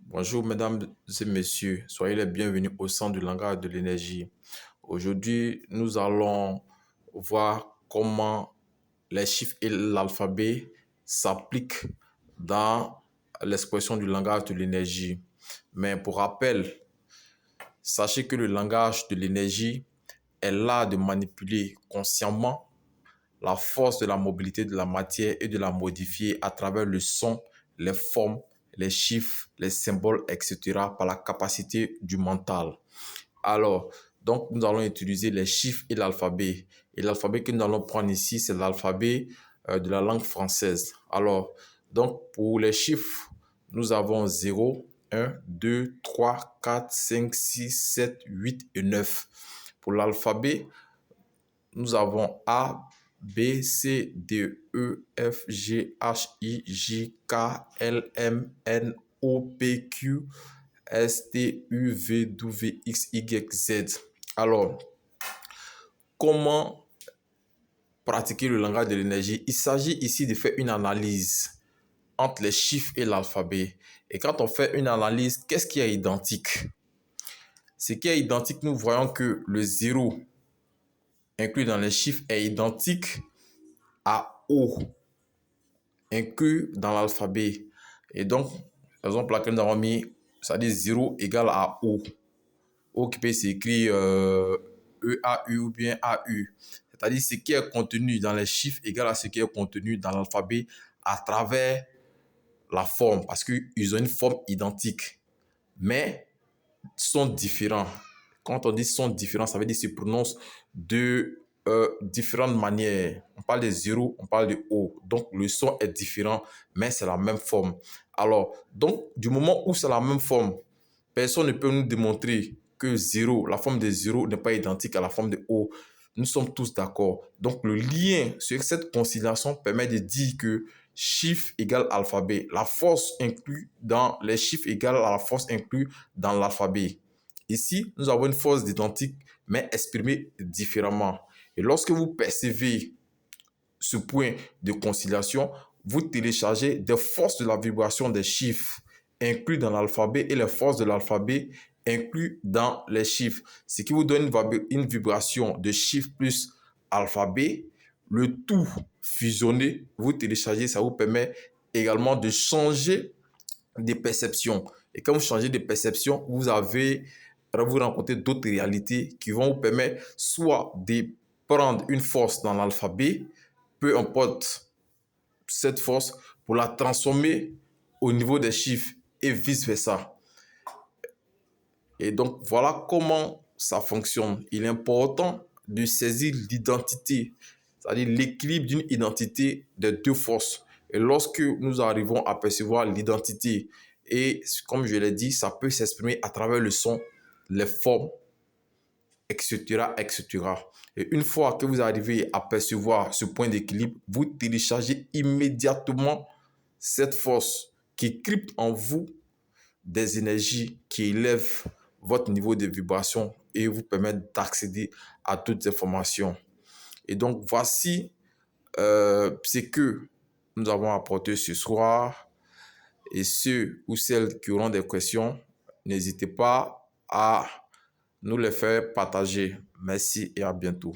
Bonjour mesdames et messieurs, soyez les bienvenus au centre du langage de l'énergie. Aujourd'hui, nous allons voir comment les chiffres et l'alphabet s'appliquent dans l'expression du langage de l'énergie. Mais pour rappel, sachez que le langage de l'énergie est l'art de manipuler consciemment la force de la mobilité de la matière et de la modifier à travers le son, les formes, les chiffres, les symboles, etc. par la capacité du mental. Alors, donc nous allons utiliser les chiffres et l'alphabet. Et l'alphabet que nous allons prendre ici, c'est l'alphabet de la langue française. Alors, donc pour les chiffres, nous avons 0, 1, 2, 3, 4, 5, 6, 7, 8 et 9. Pour l'alphabet, nous avons A, B, C, D, E, F, G, H, I, J, K, L, M, N, O, P, Q, S, T, U, V, W, X, Y, Z. Alors, comment pratiquer le langage de l'énergie? Il s'agit ici de faire une analyse entre les chiffres et l'alphabet. Et quand on fait une analyse, qu'est-ce qui est identique? Ce qui est identique, nous voyons que le 0 inclus dans les chiffres est identique à O, inclus dans l'alphabet. Et donc, par exemple, laquelle nous avons mis, c'est-à-dire 0 égale à O. O qui peut s'écrire E-A-U ou bien A-U. C'est-à-dire ce qui est contenu dans les chiffres égale à ce qui est contenu dans l'alphabet à travers la forme, parce qu'ils ont une forme identique, mais sont différents. Quand on dit sont différents, ça veut dire qu'ils se prononcent de différentes manières. On parle de 0, on parle de O. Donc, le son est différent, mais c'est la même forme. Alors, donc, du moment où c'est la même forme, personne ne peut nous démontrer que 0, la forme de 0 n'est pas identique à la forme de O. Nous sommes tous d'accord. Donc, le lien sur cette conciliation permet de dire que chiffre égale alphabet. La force inclue dans les chiffres égale à la force inclue dans l'alphabet. Ici, nous avons une force identique, mais exprimée différemment. Et lorsque vous percevez ce point de conciliation, vous téléchargez des forces de la vibration des chiffres inclus dans l'alphabet et les forces de l'alphabet inclus dans les chiffres. Ce qui vous donne une vibration de chiffres plus alphabet. Le tout fusionné, vous téléchargez, ça vous permet également de changer des perceptions. Et quand vous changez de perception, vous rencontrez d'autres réalités qui vont vous permettre soit de prendre une force dans l'alphabet, peu importe cette force, pour la transformer au niveau des chiffres et vice-versa. Et donc, voilà comment ça fonctionne. Il est important de saisir l'identité, c'est-à-dire l'équilibre d'une identité des deux forces. Et lorsque nous arrivons à percevoir l'identité, et comme je l'ai dit, ça peut s'exprimer à travers le son, les formes, etc., etc. Et une fois que vous arrivez à percevoir ce point d'équilibre, vous téléchargez immédiatement cette force qui crypte en vous des énergies qui élèvent votre niveau de vibration et vous permettent d'accéder à toutes ces informations. Et donc, voici ce que nous avons apporté ce soir. Et ceux ou celles qui auront des questions, n'hésitez pas à nous les faire partager. Merci et à bientôt.